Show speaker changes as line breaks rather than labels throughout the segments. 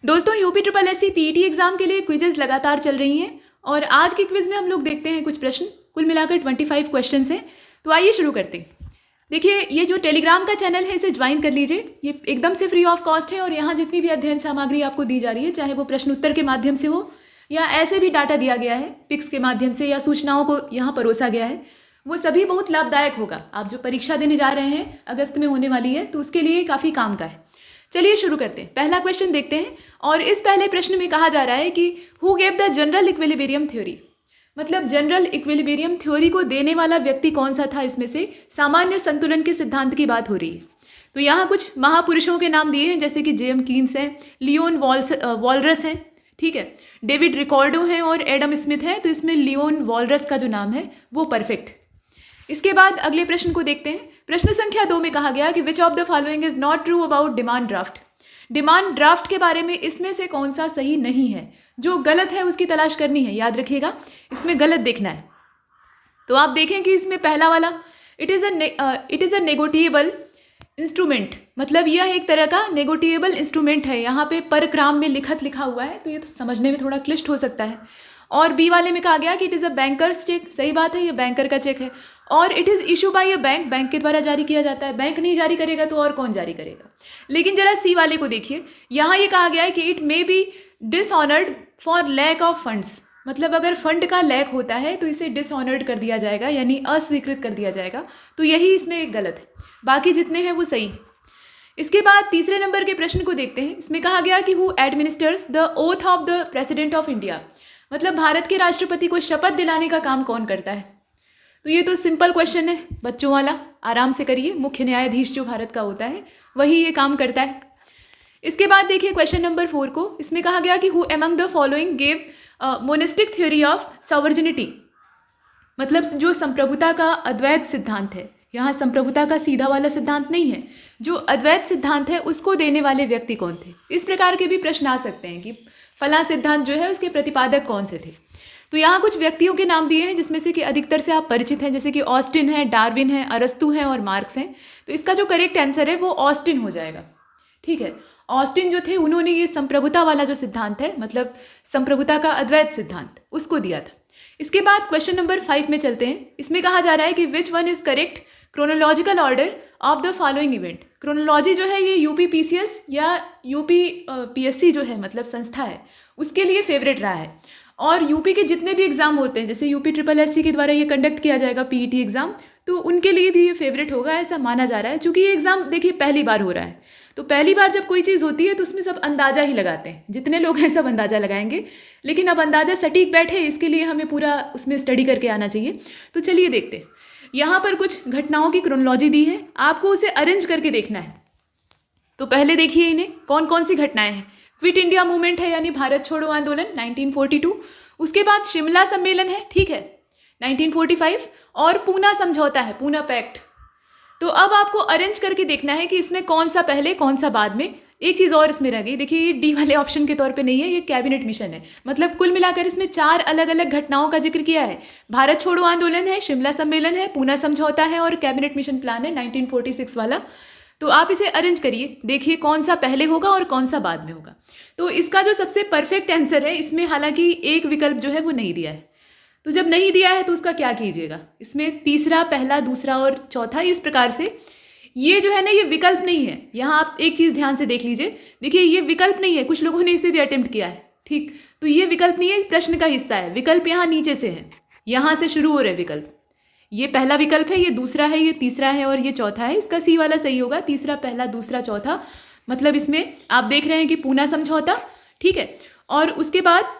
दोस्तों UP triple S C PET exam के लिए क्विजेज लगातार चल रही हैं और आज के क्विज में हम लोग देखते हैं कुछ प्रश्न। कुल मिलाकर 25 क्वेश्चंस हैं। तो आइए शुरू करते हैं। देखिए, ये जो टेलीग्राम का चैनल है इसे ज्वाइन कर लीजिए। ये एकदम से फ्री ऑफ कॉस्ट है और यहाँ जितनी भी अध्ययन सामग्री आपको दी जा रही है, चाहे वो प्रश्न उत्तर के माध्यम से हो या ऐसे भी डाटा दिया गया है पिक्स के माध्यम से या सूचनाओं को यहाँ परोसा गया है, वो सभी बहुत लाभदायक होगा। आप जो परीक्षा देने जा रहे हैं अगस्त में होने वाली है, तो उसके लिए काफ़ी काम का है। चलिए शुरू करते हैं। पहला क्वेश्चन देखते हैं और इस पहले प्रश्न में कहा जा रहा है कि who gave the general equilibrium theory, मतलब जनरल इक्विलिब्रियम थ्योरी को देने वाला व्यक्ति कौन सा था। इसमें से सामान्य संतुलन के सिद्धांत की बात हो रही है। तो यहाँ कुछ महापुरुषों के नाम दिए हैं, जैसे कि जेएम कीन्स हैं, लियोन वॉलरस हैं, ठीक है, डेविड रिकॉर्डो हैं और एडम स्मिथ है। तो इसमें लियोन वॉलरस का जो नाम है वो परफेक्ट। इसके बाद अगले प्रश्न को देखते हैं। प्रश्न संख्या 2 में कहा गया कि which of the following is not true about demand draft. Demand draft के बारे में इसमें से कौन सा सही नहीं है। जो गलत है उसकी तलाश करनी है, याद रखिएगा, इसमें गलत देखना है। तो आप देखें कि इसमें पहला वाला it is a negotiable instrument, मतलब यह एक तरह का नेगोटिएबल इंस्ट्रूमेंट है। यहाँ पे परक्राम में लिखा हुआ है, तो ये तो समझने में थोड़ा क्लिष्ट हो सकता है। और बी वाले में कहा गया कि it is a banker's cheque, सही बात है, ये बैंकर का चेक है। और it is issue by a bank, bank के द्वारा जारी किया जाता है। बैंक नहीं जारी करेगा तो और कौन जारी करेगा। लेकिन जरा सी वाले को देखिए, यहाँ ये कहा गया है कि it may be dishonoured for lack of funds, मतलब अगर फंड का लैक होता है तो इसे डिसऑनर्ड कर दिया जाएगा, यानी अस्वीकृत कर दिया जाएगा। तो यही इसमें गलत है, बाकी जितने हैं वो सही। इसके बाद तीसरे नंबर के प्रश्न को देखते हैं। इसमें कहा गया कि who administers the oath of the president of India, मतलब भारत के राष्ट्रपति को शपथ दिलाने का काम कौन करता है। तो ये तो सिंपल क्वेश्चन है, बच्चों वाला, आराम से करिए। मुख्य न्यायाधीश जो भारत का होता है वही ये काम करता है। इसके बाद देखिए क्वेश्चन नंबर 4 को। इसमें कहा गया कि who among the following gave monistic theory of sovereignty, मतलब जो संप्रभुता का अद्वैत सिद्धांत है। यहाँ संप्रभुता का सीधा वाला सिद्धांत नहीं है, जो अद्वैत सिद्धांत है उसको देने वाले व्यक्ति कौन थे। इस प्रकार के भी प्रश्न आ सकते हैं कि फला सिद्धांत जो है उसके प्रतिपादक कौन से थे। तो यहाँ कुछ व्यक्तियों के नाम दिए हैं जिसमें से कि अधिकतर से आप परिचित हैं, जैसे कि ऑस्टिन है, डार्विन है, अरस्तु हैं और मार्क्स हैं। तो इसका जो करेक्ट आंसर है वो ऑस्टिन हो जाएगा, ठीक है। ऑस्टिन जो थे उन्होंने ये संप्रभुता वाला जो सिद्धांत है, मतलब संप्रभुता का अद्वैत सिद्धांत, उसको दिया था। इसके बाद क्वेश्चन नंबर 5 में चलते हैं। इसमें कहा जा रहा है कि which one is correct chronological order of the following event. Chronology जो है ये यूपी पीसीएस या यूपी पीएससी जो है, मतलब संस्था है, उसके लिए फेवरेट रहा है। और यूपी के जितने भी एग्जाम होते हैं, जैसे यूपी ट्रिपल एससी के द्वारा ये कंडक्ट किया जाएगा पीईटी एग्जाम, तो उनके लिए भी ये फेवरेट होगा, ऐसा माना जा रहा है। चूंकि ये एग्जाम देखिए पहली बार हो रहा है, तो पहली बार जब कोई चीज़ होती है तो उसमें सब अंदाजा ही लगाते हैं, जितने लोग हैं सब अंदाजा लगाएंगे। लेकिन अब अंदाजा सटीक बैठे इसके लिए हमें पूरा उसमें स्टडी करके आना चाहिए। तो चलिए देखते हैं। यहाँ पर कुछ घटनाओं की क्रोनोलॉजी दी है, आपको उसे अरेंज करके देखना है। तो पहले देखिए इन्हें कौन कौन सी घटनाएं हैं। क्विट इंडिया मूवमेंट है, यानी भारत छोड़ो आंदोलन 1942। उसके बाद शिमला सम्मेलन है, ठीक है, 1945। और पूना समझौता है, पूना पैक्ट। तो अब आपको अरेंज करके देखना है कि इसमें कौन सा पहले कौन सा बाद में। एक चीज़ और इसमें रह गई, देखिए ये डी वाले ऑप्शन के तौर पे नहीं है, ये कैबिनेट मिशन है। मतलब कुल मिलाकर इसमें 4 अलग अलग घटनाओं का जिक्र किया है। भारत छोड़ो आंदोलन है, शिमला सम्मेलन है, पूना समझौता है और कैबिनेट मिशन प्लान है 1946 वाला। तो आप इसे अरेंज करिए, देखिए कौन सा पहले होगा और कौन सा बाद में होगा। तो इसका जो सबसे परफेक्ट आंसर है, इसमें हालांकि एक विकल्प जो है वो नहीं दिया है। तो जब नहीं दिया है तो उसका क्या कीजिएगा, इसमें तीसरा, पहला, दूसरा और चौथा, इस प्रकार से ये जो है ना, ये विकल्प नहीं है। यहाँ आप एक चीज़ ध्यान से देख लीजिए, देखिए ये विकल्प नहीं है, कुछ लोगों ने इसे भी अटेम्प्ट किया है, ठीक। तो ये विकल्प नहीं है, इस प्रश्न का हिस्सा है। विकल्प यहाँ नीचे से है, यहाँ से शुरू हो रहे विकल्प। ये पहला विकल्प है, ये दूसरा है, ये तीसरा है और ये चौथा है। इसका सी वाला सही होगा, तीसरा, पहला, दूसरा, चौथा। मतलब इसमें आप देख रहे हैं कि पूना समझौता, ठीक है। और उसके बाद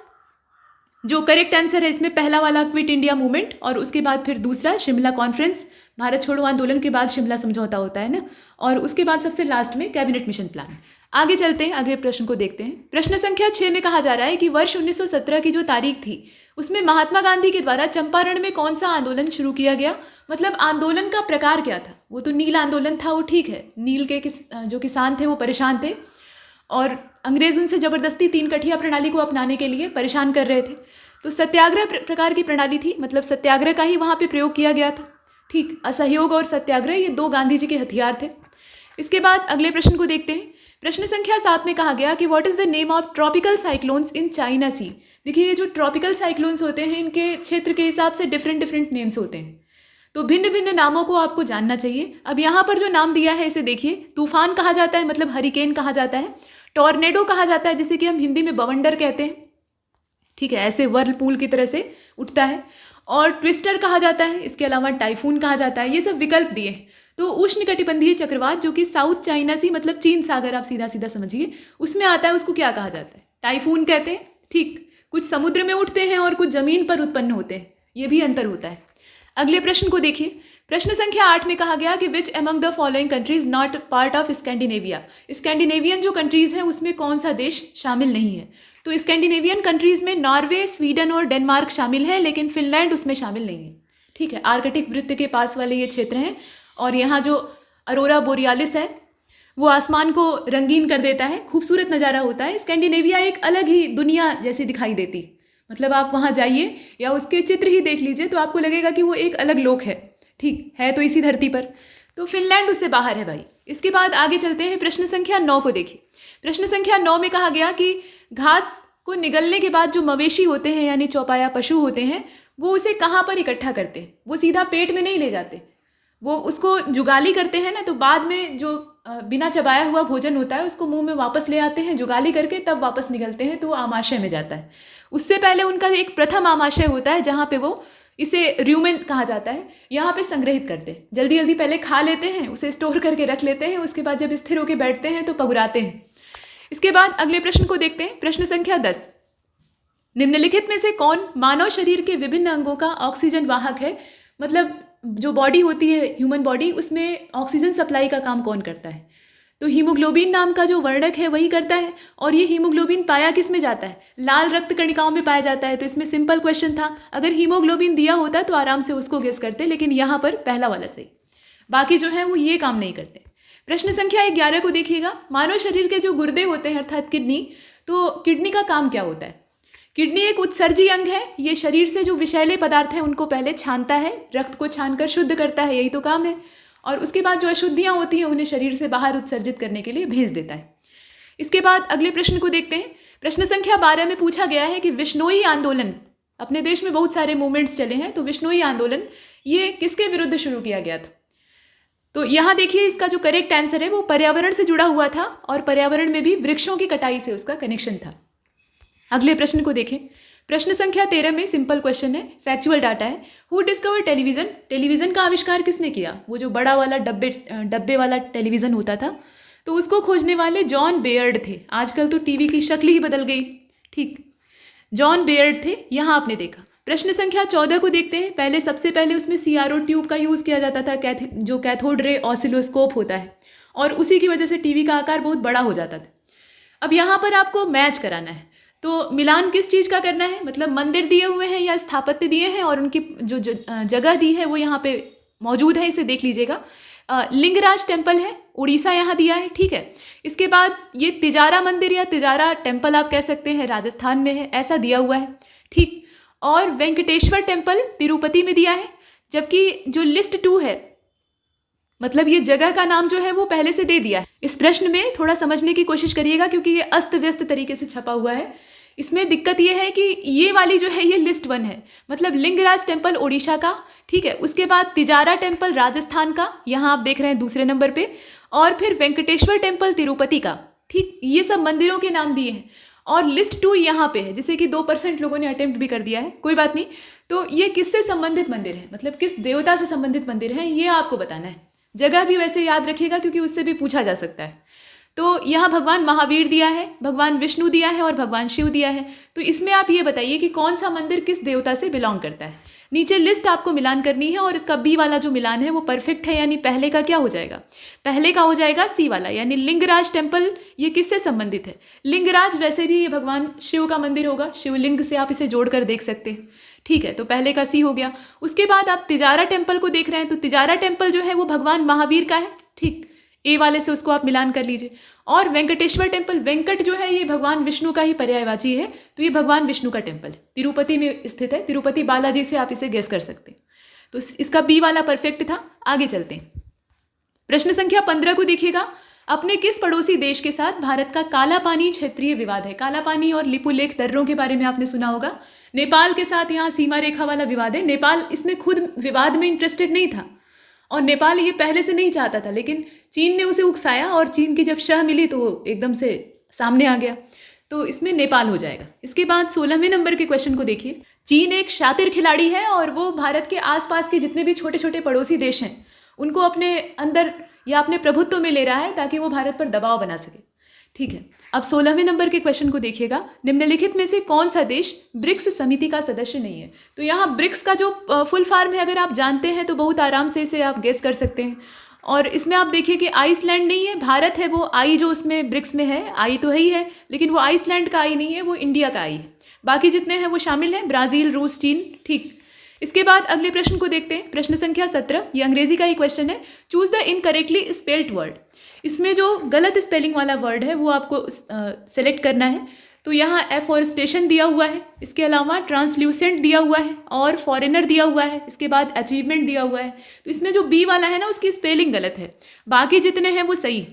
जो करेक्ट आंसर है इसमें पहला वाला क्विट इंडिया मूवमेंट, और उसके बाद फिर दूसरा शिमला कॉन्फ्रेंस, भारत छोड़ो आंदोलन के बाद शिमला समझौता होता है ना, और उसके बाद सबसे लास्ट में कैबिनेट मिशन प्लान। आगे चलते हैं, अगले प्रश्न को देखते हैं। प्रश्न संख्या 6 में कहा जा रहा है कि वर्ष 1917 की जो तारीख थी उसमें महात्मा गांधी के द्वारा चंपारण में कौन सा आंदोलन शुरू किया गया। मतलब आंदोलन का प्रकार क्या था। वो तो नील आंदोलन था, वो ठीक है, नील के जो किसान थे वो परेशान थे और अंग्रेज उनसे ज़बरदस्ती 3 कठिया प्रणाली को अपनाने के लिए परेशान कर रहे थे। तो सत्याग्रह प्रकार की प्रणाली थी, मतलब सत्याग्रह का ही वहाँ पे प्रयोग किया गया था, ठीक। असहयोग और सत्याग्रह ये 2 गांधी जी के हथियार थे। इसके बाद अगले प्रश्न को देखते हैं। प्रश्न संख्या 7 में कहा गया कि what is the name of tropical cyclones in China sea. देखिए, ये जो ट्रॉपिकल साइक्लोन्स होते हैं इनके क्षेत्र के हिसाब से डिफरेंट डिफरेंट नेम्स होते हैं, तो भिन्न भिन्न नामों को आपको जानना चाहिए। अब यहाँ पर जो नाम दिया है इसे देखिए, तूफान कहा जाता है, मतलब हरिकेन कहा जाता है। टॉर्नेडो कहा जाता है, जिसे कि हम हिंदी में बवंडर कहते हैं, ठीक है, ऐसे वर्लपूल की तरह से उठता है। और ट्विस्टर कहा जाता है, इसके अलावा टाइफून कहा जाता है। ये सब विकल्प दिए। तो उष्णकटिबंधीय चक्रवात जो कि साउथ चाइना सी, मतलब चीन सागर, आप सीधा सीधा समझिए, उसमें आता है, उसको क्या कहा जाता है? टाइफून कहते हैं। ठीक, कुछ समुद्र में उठते हैं और कुछ जमीन पर उत्पन्न होते हैं, ये भी अंतर होता है। अगले प्रश्न को देखिए। प्रश्न संख्या 8 में कहा गया कि which among the following countries not part of Scandinavia. Scandinavian जो कंट्रीज हैं उसमें कौन सा देश शामिल नहीं है? तो स्कैंडिनेवियन कंट्रीज में नॉर्वे, स्वीडन और डेनमार्क शामिल है, लेकिन फिनलैंड उसमें शामिल नहीं है। ठीक है, आर्कटिक वृत्त के पास वाले ये क्षेत्र हैं और यहाँ जो अरोरा बोरियालिस है वो आसमान को रंगीन कर देता है, खूबसूरत नज़ारा होता है। स्कैंडिनेविया एक अलग ही दुनिया जैसी दिखाई देती, मतलब आप वहाँ जाइए या उसके चित्र ही देख लीजिए तो आपको लगेगा कि वो एक अलग लोक है। ठीक है, तो इसी धरती पर। तो फिनलैंड उससे बाहर है भाई। इसके बाद आगे चलते हैं, प्रश्न संख्या 9 को देखिए। प्रश्न संख्या 9 में कहा गया कि घास को निगलने के बाद जो मवेशी होते हैं यानी चौपाया पशु होते हैं वो उसे कहाँ पर इकट्ठा करते हैं? वो सीधा पेट में नहीं ले जाते, वो उसको जुगाली करते हैं ना, तो बाद में जो बिना चबाया हुआ भोजन होता है उसको मुंह में वापस ले आते हैं जुगाली करके, तब वापस निकलते हैं, तो वो आमाशय में जाता है। उससे पहले उनका एक प्रथम आमाशय होता है जहाँ पे वो, इसे र्यूमेन कहा जाता है, यहाँ पे संग्रहित करते हैं। जल्दी जल्दी पहले खा लेते हैं, उसे स्टोर करके रख लेते हैं, उसके बाद जब स्थिर होकर बैठते हैं तो पगुराते हैं। इसके बाद अगले प्रश्न को देखते हैं। प्रश्न संख्या 10, निम्नलिखित में से कौन मानव शरीर के विभिन्न अंगों का ऑक्सीजन वाहक है? मतलब जो बॉडी होती है ह्यूमन बॉडी, उसमें ऑक्सीजन सप्लाई का काम कौन करता है? तो हीमोग्लोबिन नाम का जो वर्णक है वही करता है। और ये हीमोग्लोबिन पाया किस में जाता है? लाल रक्त कणिकाओं में पाया जाता है। तो इसमें सिंपल क्वेश्चन था, अगर हीमोग्लोबिन दिया होता तो आराम से उसको गेस करते, लेकिन यहाँ पर पहला वाला सही, बाकी जो है वो ये काम नहीं करते। प्रश्न संख्या 11 को देखिएगा। मानव शरीर के जो गुर्दे होते हैं अर्थात किडनी, तो किडनी का काम क्या होता है? किडनी एक उत्सर्जी अंग है, ये शरीर से जो विषैले पदार्थ हैं उनको पहले छानता है, रक्त को छानकर शुद्ध करता है, यही तो काम है। और उसके बाद जो अशुद्धियाँ होती हैं उन्हें शरीर से बाहर उत्सर्जित करने के लिए भेज देता है। इसके बाद अगले प्रश्न को देखते हैं। प्रश्न संख्या 12 में पूछा गया है कि विश्नोई आंदोलन, अपने देश में बहुत सारे मूवमेंट्स चले हैं, तो विश्नोई आंदोलन ये किसके विरुद्ध शुरू किया गया था? तो यहाँ देखिए, इसका जो करेक्ट आंसर है वो पर्यावरण से जुड़ा हुआ था, और पर्यावरण में भी वृक्षों की कटाई से उसका कनेक्शन था। अगले प्रश्न को देखें। प्रश्न संख्या 13 में सिंपल क्वेश्चन है, फैक्चुअल डाटा है। Who discover television? टेलीविजन का आविष्कार किसने किया? वो जो बड़ा वाला डब्बे वाला टेलीविजन होता था, तो उसको खोजने वाले जॉन बेयर्ड थे। आजकल तो टीवी की शक्ल ही बदल गई। ठीक, जॉन बेयर्ड थे, यहाँ आपने देखा। प्रश्न संख्या 14 को देखते हैं। पहले सबसे पहले उसमें CRO ट्यूब का यूज़ किया जाता था, जो कैथोड रे ऑसिलोस्कोप होता है, और उसी की वजह से टीवी का आकार बहुत बड़ा हो जाता था। अब यहाँ पर आपको मैच कराना है, तो मिलान किस चीज़ का करना है? मतलब मंदिर दिए हुए हैं या स्थापत्य दिए हैं और उनकी जो जगह दी है वो यहाँ पे मौजूद है, इसे देख लीजिएगा। लिंगराज टेम्पल है, उड़ीसा यहाँ दिया है। ठीक है, इसके बाद ये तिजारा मंदिर या तिजारा टेम्पल आप कह सकते हैं, राजस्थान में है, ऐसा दिया हुआ है। ठीक, और वेंकटेश्वर टेम्पल तिरुपति में दिया है। जबकि जो लिस्ट 2 है, मतलब ये जगह का नाम जो है वो पहले से दे दिया है। इस प्रश्न में थोड़ा समझने की कोशिश करिएगा, क्योंकि ये अस्त व्यस्त तरीके से छपा हुआ है। इसमें दिक्कत ये है कि ये वाली जो है ये लिस्ट 1 है, मतलब लिंगराज टेम्पल उड़ीसा का। ठीक है, उसके बाद तिजारा टेम्पल राजस्थान का, यहाँ आप देख रहे हैं दूसरे नंबर पे, और फिर वेंकटेश्वर टेम्पल तिरुपति का। ठीक, ये सब मंदिरों के नाम दिए हैं, और लिस्ट 2 यहाँ पे है, जिसे कि 2% लोगों ने अटेम्प्ट भी कर दिया है, कोई बात नहीं। तो ये किससे संबंधित मंदिर है, मतलब किस देवता से संबंधित मंदिर है, ये आपको बताना है। जगह भी वैसे याद रखिएगा, क्योंकि उससे भी पूछा जा सकता है। तो यहाँ भगवान महावीर दिया है, भगवान विष्णु दिया है और भगवान शिव दिया है। तो इसमें आप ये बताइए कि कौन सा मंदिर किस देवता से बिलोंग करता है। नीचे लिस्ट आपको मिलान करनी है, और इसका बी वाला जो मिलान है वो परफेक्ट है, यानी पहले का क्या हो जाएगा? पहले का हो जाएगा सी वाला, यानी लिंगराज टेम्पल ये किससे संबंधित है? लिंगराज वैसे भी ये भगवान शिव का मंदिर होगा, शिवलिंग से आप इसे जोड़कर देख सकते हैं। ठीक है, तो पहले का सी हो गया। उसके बाद आप तिजारा टेम्पल को देख रहे हैं, तो तिजारा टेम्पल जो है वो भगवान महावीर का है। ठीक, ए वाले से उसको आप मिलान कर लीजिए। और वेंकटेश्वर टेम्पल, वेंकट जो है ये भगवान विष्णु का ही पर्यायवाची है, तो ये भगवान विष्णु का टेम्पल तिरुपति में स्थित है। तिरुपति बालाजी से आप इसे गेस कर सकते हैं। तो इसका बी वाला परफेक्ट था। आगे चलते हैं। प्रश्न संख्या 15 को देखिएगा। अपने किस पड़ोसी देश के साथ भारत का काला पानी क्षेत्रीय विवाद है? काला पानी और लिपुलेख दर्रों के बारे में आपने सुना होगा। नेपाल के साथ यहाँ सीमा रेखा वाला विवाद है। नेपाल इसमें खुद विवाद में इंटरेस्टेड नहीं था और नेपाल ये पहले से नहीं चाहता था, लेकिन चीन ने उसे उकसाया और चीन की जब शह मिली तो वो एकदम से सामने आ गया, तो इसमें नेपाल हो जाएगा। इसके बाद 16वें नंबर के क्वेश्चन को देखिए। चीन एक शातिर खिलाड़ी है और वो भारत के आसपास के जितने भी छोटे छोटे पड़ोसी देश हैं उनको अपने अंदर या अपने प्रभुत्व में ले रहा है ताकि वो भारत पर दबाव बना सके। ठीक है, अब 16वें नंबर के क्वेश्चन को देखिएगा। निम्नलिखित में से कौन सा देश ब्रिक्स समिति का सदस्य नहीं है? तो यहाँ ब्रिक्स का जो फुल फॉर्म है अगर आप जानते हैं तो बहुत आराम से इसे आप गेस कर सकते हैं। और इसमें आप देखिए कि आइसलैंड नहीं है, भारत है, वो आई जो उसमें ब्रिक्स में है, आई तो है ही है, लेकिन वो आइसलैंड का आई नहीं है, वो इंडिया का आई है। बाकी जितने हैं वो शामिल हैं, ब्राज़ील, रूस, चीन। ठीक, इसके बाद अगले प्रश्न को देखते हैं। प्रश्न संख्या 17, ये अंग्रेजी का ही क्वेश्चन है। Choose the incorrectly spelled word. इसमें जो गलत स्पेलिंग वाला वर्ड है वो आपको सेलेक्ट करना है। तो यहाँ एफॉरेस्टेशन दिया हुआ है, इसके अलावा ट्रांसल्यूसेंट दिया हुआ है और फॉरेनर दिया हुआ है, इसके बाद अचीवमेंट दिया हुआ है। तो इसमें जो बी वाला है ना उसकी स्पेलिंग गलत है, बाकी जितने हैं वो सही।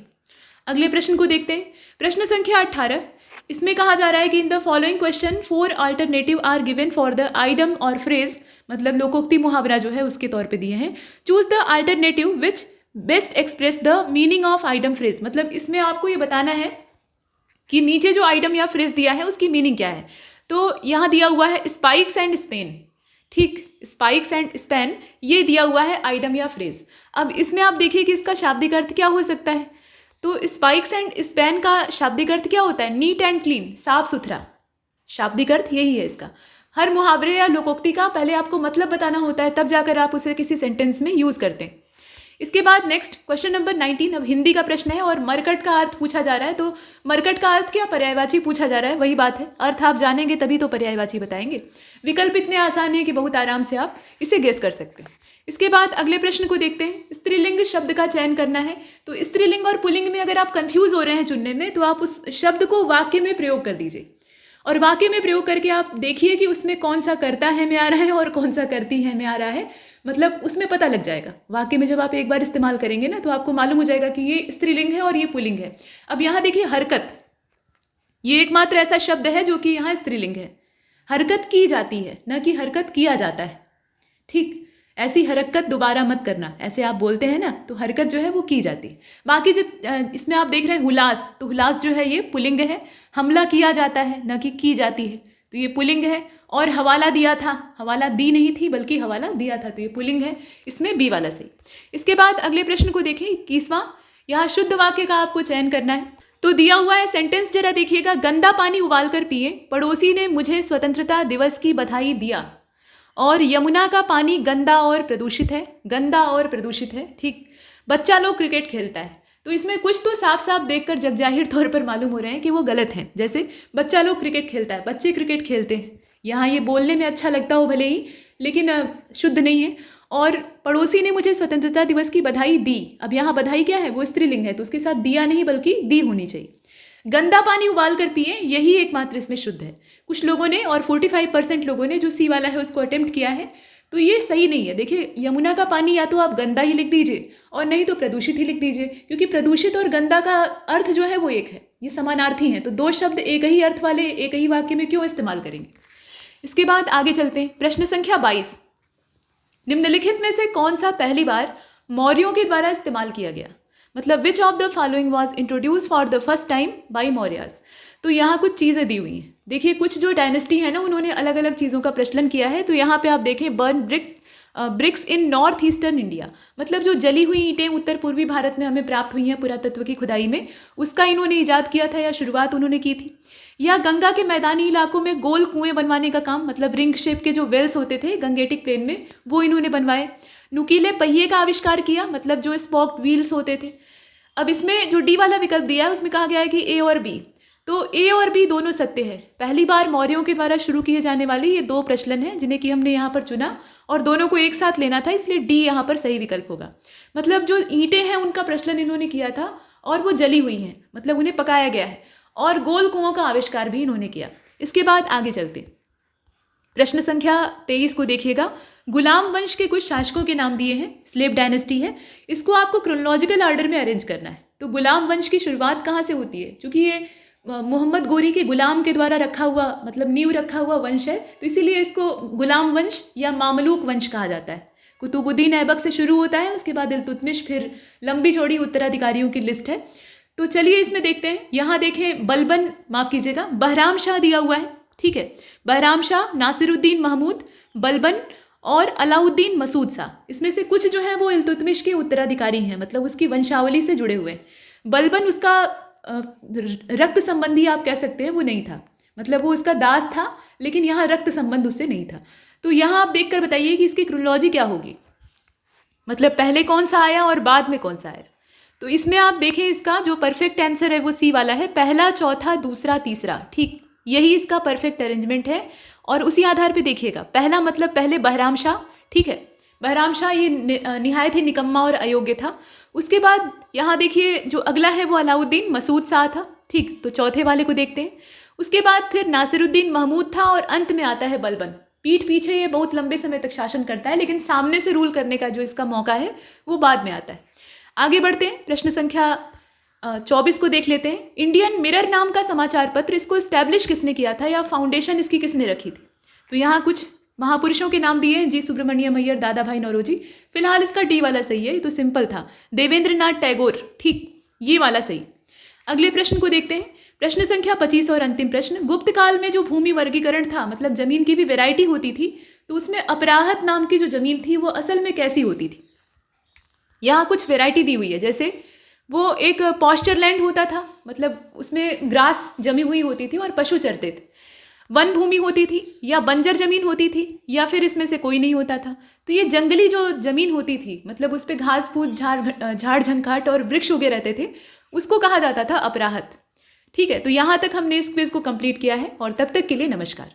अगले प्रश्न को देखते हैं। प्रश्न संख्या 18, इसमें कहा जा रहा है कि in the following question 4 alternative are given for the idiom और फ्रेज, मतलब लोकोक्ति मुहावरा जो है उसके तौर पे दिए हैं। Choose the alternative which best express the meaning of idem phrase, मतलब इसमें आपको ये बताना है कि नीचे जो आइडम या फ्रेज दिया है उसकी मीनिंग क्या है। तो यहाँ दिया हुआ है स्पाइक्स एंड स्पेन। ठीक, स्पाइक्स एंड स्पेन ये दिया हुआ है आइडम या फ्रेज। अब इसमें आप देखिए कि इसका शाब्दिक अर्थ क्या हो सकता है। तो स्पाइक्स एंड स्पेन का शाब्दिक अर्थ क्या होता है? नीट एंड क्लीन, साफ सुथरा। शाब्दिक अर्थ यही है इसका। हर मुहावरे या लोकोक्ति का पहले आपको मतलब बताना होता है, तब जाकर आप उसे किसी सेंटेंस में यूज़ करते हैं। इसके बाद नेक्स्ट क्वेश्चन नंबर 19, अब हिंदी का प्रश्न है और मरकट का अर्थ पूछा जा रहा है। तो मरकट का अर्थ क्या? पर्यायवाची पूछा जा रहा है, वही बात है। अर्थ आप जानेंगे तभी तो पर्यायवाची बताएंगे। विकल्प इतने आसान है कि बहुत आराम से आप इसे गेस कर सकते हैं। इसके बाद अगले प्रश्न को देखते हैं। स्त्रीलिंग शब्द का चयन करना है। तो स्त्रीलिंग और पुल्लिंग में अगर आप कंफ्यूज हो रहे हैं चुनने में, तो आप उस शब्द को वाक्य में प्रयोग कर दीजिए और वाक्य में प्रयोग करके आप देखिए कि उसमें कौन सा करता है में आ रहा है और कौन सा करती है में आ रहा है, मतलब उसमें पता लग जाएगा। वाक्य में जब आप एक बार इस्तेमाल करेंगे ना तो आपको मालूम हो जाएगा कि ये स्त्रीलिंग है और ये पुल्लिंग है। अब यहाँ देखिए हरकत, ये एकमात्र ऐसा शब्द है जो कि यहाँ स्त्रीलिंग है। हरकत की जाती है, न कि हरकत किया जाता है। ठीक, ऐसी हरकत दोबारा मत करना, ऐसे आप बोलते हैं ना तो हरकत जो है वो की जाती है। बाकी इसमें आप देख रहे हैं हुलास, तो हुलास जो है ये पुल्लिंग है। हमला किया जाता है न कि की जाती है, तो ये पुल्लिंग है। और हवाला दिया था, हवाला दी नहीं थी बल्कि हवाला दिया था, तो ये पुल्लिंग है, इसमें बी वाला सही। इसके बाद अगले प्रश्न को देखिए 21वां, यहाँ शुद्ध वाक्य का आपको चयन करना है। तो दिया हुआ है सेंटेंस, जरा देखिएगा। गंदा पानी उबाल कर पिए, पड़ोसी ने मुझे स्वतंत्रता दिवस की बधाई दिया। और यमुना का पानी गंदा और प्रदूषित है, गंदा और प्रदूषित है। ठीक, बच्चा लोग क्रिकेट खेलता है, तो इसमें कुछ तो साफ साफ देखकर जगजाहिर तौर पर मालूम हो रहे हैं कि वो गलत हैं। जैसे बच्चा लोग क्रिकेट खेलता है, बच्चे क्रिकेट खेलते हैं, यहाँ ये बोलने में अच्छा लगता हो भले ही, लेकिन शुद्ध नहीं है। और पड़ोसी ने मुझे स्वतंत्रता दिवस की बधाई दी, अब यहाँ बधाई क्या है? वो स्त्रीलिंग है, तो उसके साथ दिया नहीं बल्कि दी होनी चाहिए। गंदा पानी उबाल कर पिए, यही एकमात्र इसमें शुद्ध है। कुछ लोगों ने और 45% लोगों ने जो सी वाला है उसको अटेम्प्ट किया है, तो ये सही नहीं है। देखिए यमुना का पानी या तो आप गंदा ही लिख दीजिए और नहीं तो प्रदूषित ही लिख दीजिए, क्योंकि प्रदूषित और गंदा का अर्थ जो है वो एक है, ये समानार्थी हैं। तो दो शब्द एक ही अर्थ वाले एक ही वाक्य में क्यों इस्तेमाल करेंगे। इसके बाद आगे चलते हैं। प्रश्न संख्या 22, निम्नलिखित में से कौन सा पहली बार मौर्यों के द्वारा इस्तेमाल किया गया? मतलब which of the following was introduce for the first time by Mauryas. तो यहाँ कुछ चीज़ें दी हुई हैं। देखिए कुछ जो डायनेस्टी है ना उन्होंने अलग अलग चीज़ों का प्रचलन किया है। तो यहाँ पे आप देखें बर्न ब्रिक्स इन नॉर्थ ईस्टर्न इंडिया, मतलब जो जली हुई ईंटें उत्तर पूर्वी भारत में हमें प्राप्त हुई हैं पुरातत्व की खुदाई में, उसका इन्होंने ईजाद किया था या शुरुआत उन्होंने की थी। या गंगा के मैदानी इलाकों में गोल कुएं बनवाने का काम, मतलब रिंग शेप के जो वेल्स होते थे गंगेटिक प्लेन में, वो इन्होंने बनवाए। नुकीले पहिए का आविष्कार किया, मतलब जो स्पॉक्ड व्हील्स होते थे। अब इसमें जो डी वाला विकल्प दिया है उसमें कहा गया है कि ए और बी, तो ए और बी दोनों सत्य है। पहली बार मौर्यों के द्वारा शुरू किए जाने वाले ये दो प्रचलन हैं जिन्हें कि हमने यहाँ पर चुना और दोनों को एक साथ लेना था, इसलिए डी यहाँ पर सही विकल्प होगा। मतलब जो ईंटें हैं उनका प्रचलन इन्होंने किया था और वो जली हुई हैं, मतलब उन्हें पकाया गया है, और गोल कुओं का आविष्कार भी इन्होंने किया। इसके बाद आगे चलते प्रश्न संख्या 23 को देखिएगा। गुलाम वंश के कुछ शासकों के नाम दिए हैं, स्लेव डायनेस्टी है। इसको आपको क्रोनोलॉजिकल ऑर्डर में अरेंज करना है। तो गुलाम वंश की शुरुआत कहाँ से होती है? क्योंकि ये मोहम्मद गोरी के गुलाम के द्वारा रखा हुआ, मतलब नींव रखा हुआ वंश है, तो इसीलिए इसको गुलाम वंश या मामलूक वंश कहा जाता है। कुतुबुद्दीन ऐबक से शुरू होता है, उसके बाद इल्तुतमिश, फिर लंबी चौड़ी उत्तराधिकारियों की लिस्ट है। तो चलिए इसमें देखते हैं। यहाँ देखें बलबन, माफ़ कीजिएगा, बहराम शाह दिया हुआ है, ठीक है। बहराम शाह, नासिरुद्दीन महमूद, बलबन और अलाउद्दीन मसूद शाह, इसमें से कुछ जो है वो इल्तुतमिश के उत्तराधिकारी हैं, मतलब उसकी वंशावली से जुड़े हुए हैं। बलबन उसका रक्त संबंधी आप कह सकते हैं, वो नहीं था, मतलब वो उसका दास था, लेकिन यहाँ रक्त संबंध उससे नहीं था। तो यहाँ आप देखकर बताइए कि इसकी क्रोनोलॉजी क्या होगी, मतलब पहले कौन सा आया और बाद में कौन सा आया। तो इसमें आप देखें, इसका जो परफेक्ट आंसर है वो सी वाला है, पहला, चौथा, दूसरा, तीसरा, ठीक, यही इसका परफेक्ट अरेंजमेंट है। और उसी आधार पे देखिएगा, पहला मतलब पहले बहराम शाह, ठीक है, बहराम शाह ये निहायत ही निकम्मा और अयोग्य था। उसके बाद यहाँ देखिए जो अगला है वो अलाउद्दीन मसूद शाह था, ठीक, तो चौथे वाले को देखते हैं। उसके बाद फिर नासिरुद्दीन महमूद था और अंत में आता है बलबन। पीठ पीछे ये बहुत लंबे समय तक शासन करता है, लेकिन सामने से रूल करने का जो इसका मौका है वो बाद में आता है। आगे बढ़ते हैं, प्रश्न संख्या 24 को देख लेते हैं। इंडियन मिरर नाम का समाचार पत्र, इसको इस्टेब्लिश किसने किया था या फाउंडेशन इसकी किसने रखी थी? तो यहाँ कुछ महापुरुषों के नाम दिए हैं, जी सुब्रमण्यम अय्यर, दादा भाई नौरोजी। फिलहाल इसका डी वाला सही है, ये तो सिंपल था, देवेंद्र नाथ टैगोर, ठीक, ये वाला सही। अगले प्रश्न को देखते हैं, प्रश्न संख्या 25 और अंतिम प्रश्न। गुप्त काल में जो भूमि वर्गीकरण था, मतलब जमीन की भी वैरायटी होती थी, तो उसमें अपराहत नाम की जो जमीन थी वो असल में कैसी होती थी? यहाँ कुछ वैरायटी दी हुई है, जैसे वो एक पॉस्चर लैंड होता था, मतलब उसमें ग्रास जमी हुई होती थी और पशु चरते थे। वन भूमि होती थी, या बंजर जमीन होती थी, या फिर इसमें से कोई नहीं होता था। तो ये जंगली जो जमीन होती थी, मतलब उस पर घास फूस, झाड़ झंखाट और वृक्ष उगे रहते थे, उसको कहा जाता था अपराहत। ठीक है, तो यहाँ तक हमने इस क्विज को कंप्लीट किया है, और तब तक के लिए नमस्कार।